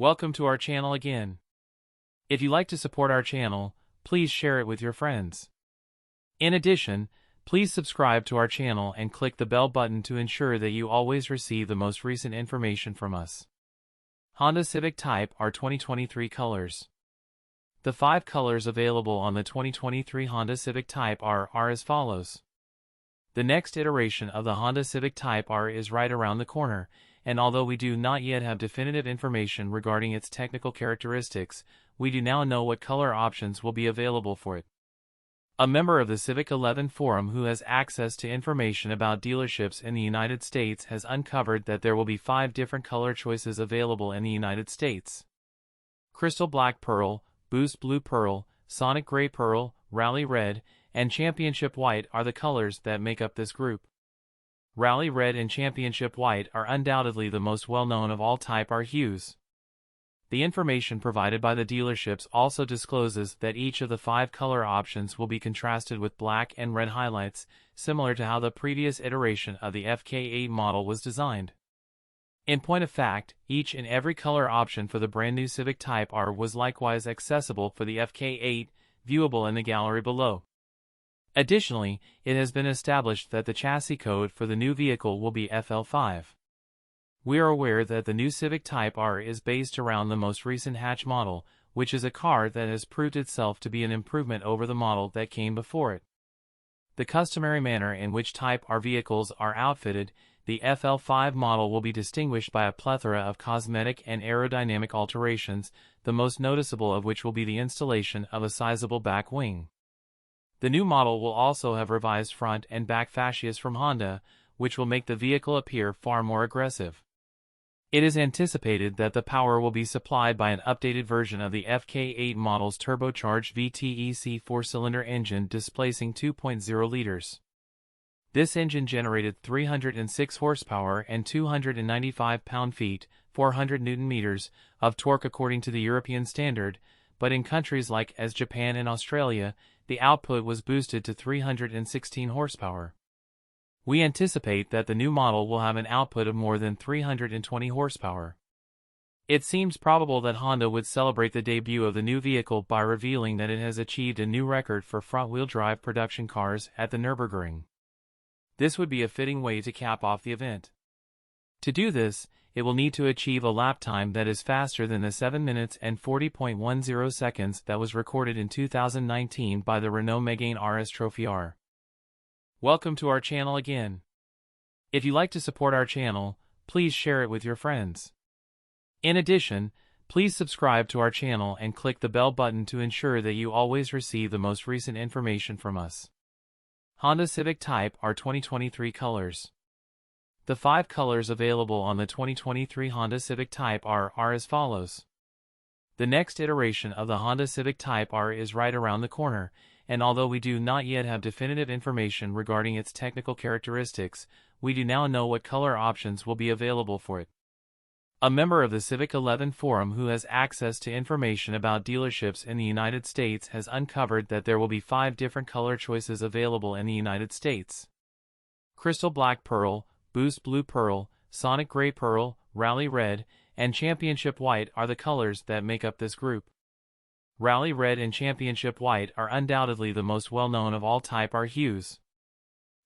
Welcome to our channel again. If you like to support our channel, please share it with your friends. In addition, please subscribe to our channel and click the bell button to ensure that you always receive the most recent information from us. Honda Civic Type R 2023 colors. The 5 colors available on the 2023 Honda Civic Type R are as follows. The next iteration of the Honda Civic Type R is right around the corner, and although we do not yet have definitive information regarding its technical characteristics, we do now know what color options will be available for it. A member of the Civic 11 forum who has access to information about dealerships in the United States has uncovered that there will be 5 different color choices available in the United States. Crystal Black Pearl, Boost Blue Pearl, Sonic Gray Pearl, Rallye Red, and Championship White are the colors that make up this group. Rallye Red and Championship White are undoubtedly the most well-known of all Type R hues. The information provided by the dealerships also discloses that each of the 5 color options will be contrasted with black and red highlights, similar to how the previous iteration of the FK8 model was designed. In point of fact, each and every color option for the brand new Civic Type R was likewise accessible for the FK8, viewable in the gallery below. Additionally, it has been established that the chassis code for the new vehicle will be FL5. We are aware that the new Civic Type R is based around the most recent hatch model, which is a car that has proved itself to be an improvement over the model that came before it. The customary manner in which Type R vehicles are outfitted, the FL5 model will be distinguished by a plethora of cosmetic and aerodynamic alterations, the most noticeable of which will be the installation of a sizable back wing. The new model will also have revised front and back fascias from Honda, which will make the vehicle appear far more aggressive. It is anticipated that the power will be supplied by an updated version of the FK8 model's turbocharged VTEC 4-cylinder engine displacing 2.0 liters. This engine generated 306 horsepower and 295 pound-feet, 400 newton-meters, of torque according to the European standard, but in countries like as Japan and Australia, the output was boosted to 316 horsepower. We anticipate that the new model will have an output of more than 320 horsepower. It seems probable that Honda would celebrate the debut of the new vehicle by revealing that it has achieved a new record for front-wheel drive production cars at the Nürburgring. This would be a fitting way to cap off the event. To do this, it will need to achieve a lap time that is faster than the 7 minutes and 40.10 seconds that was recorded in 2019 by the Renault Megane RS Trophy R. Welcome to our channel again. If you like to support our channel, please share it with your friends. In addition, please subscribe to our channel and click the bell button to ensure that you always receive the most recent information from us. Honda Civic Type R 2023 colors. The 5 colors available on the 2023 Honda Civic Type R are as follows. The next iteration of the Honda Civic Type R is right around the corner, and although we do not yet have definitive information regarding its technical characteristics, we do now know what color options will be available for it. A member of the Civic 11 forum who has access to information about dealerships in the United States has uncovered that there will be 5 different color choices available in the United States. Crystal Black Pearl, Boost Blue Pearl, Sonic Gray Pearl, Rallye Red, and Championship White are the colors that make up this group. Rallye Red and Championship White are undoubtedly the most well-known of all Type R hues.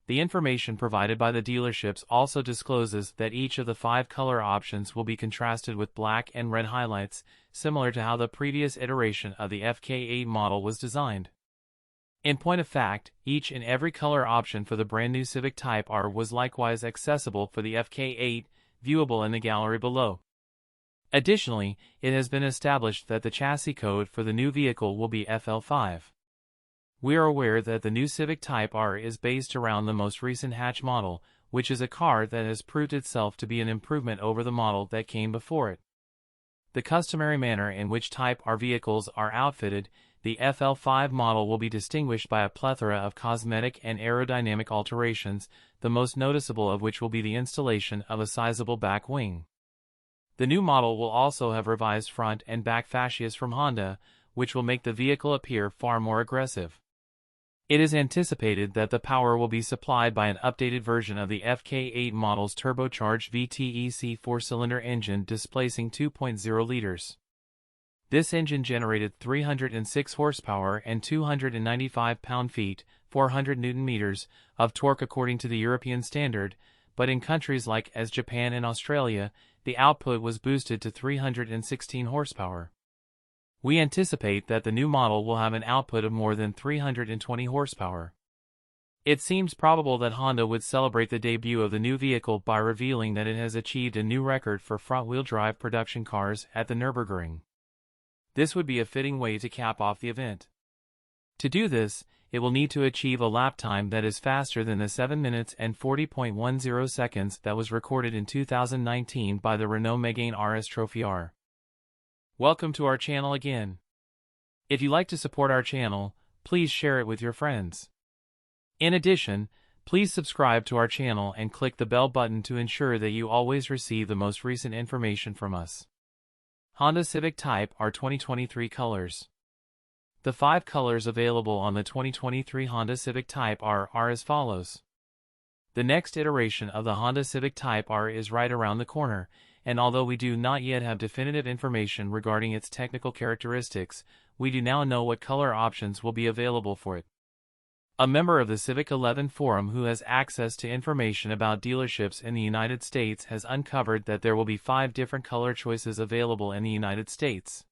The information provided by the dealerships also discloses that each of the 5 color options will be contrasted with black and red highlights, similar to how the previous iteration of the FK8 model was designed. In point of fact, each and every color option for the brand new Civic Type R was likewise accessible for the FK8, viewable in the gallery below. Additionally, it has been established that the chassis code for the new vehicle will be FL5. We are aware that the new Civic Type R is based around the most recent hatch model, which is a car that has proved itself to be an improvement over the model that came before it. The customary manner in which Type R vehicles are outfitted, the FL5 model will be distinguished by a plethora of cosmetic and aerodynamic alterations, the most noticeable of which will be the installation of a sizable back wing. The new model will also have revised front and back fascias from Honda, which will make the vehicle appear far more aggressive. It is anticipated that the power will be supplied by an updated version of the FK8 model's turbocharged VTEC four-cylinder engine displacing 2.0 liters. This engine generated 306 horsepower and 295 pound-feet, 400 newton-meters, of torque according to the European standard, but in countries like as Japan and Australia, the output was boosted to 316 horsepower. We anticipate that the new model will have an output of more than 320 horsepower. It seems probable that Honda would celebrate the debut of the new vehicle by revealing that it has achieved a new record for front-wheel drive production cars at the Nürburgring. This would be a fitting way to cap off the event. To do this, it will need to achieve a lap time that is faster than the 7 minutes and 40.10 seconds that was recorded in 2019 by the Renault Megane RS Trophy R. Welcome to our channel again. If you like to support our channel, please share it with your friends. In addition, please subscribe to our channel and click the bell button to ensure that you always receive the most recent information from us. Honda Civic Type R 2023 colors. The 5 colors available on the 2023 Honda Civic Type R are as follows. The next iteration of the Honda Civic Type R is right around the corner, and although we do not yet have definitive information regarding its technical characteristics, we do now know what color options will be available for it. A member of the Civic 11 forum who has access to information about dealerships in the United States has uncovered that there will be 5 different color choices available in the United States.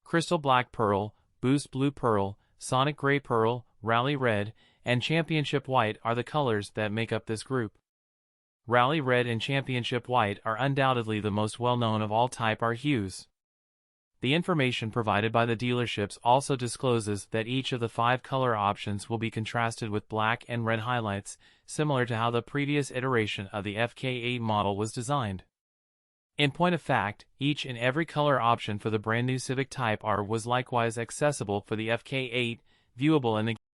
Crystal Black Pearl, Boost Blue Pearl, Sonic Gray Pearl, Rallye Red, and Championship White are the colors that make up this group. Rallye Red and Championship White are undoubtedly the most well-known of all Type R hues. The information provided by the dealerships also discloses that each of the 5 color options will be contrasted with black and red highlights, similar to how the previous iteration of the FK8 model was designed. In point of fact, each and every color option for the brand new Civic Type R was likewise accessible for the FK8, viewable in the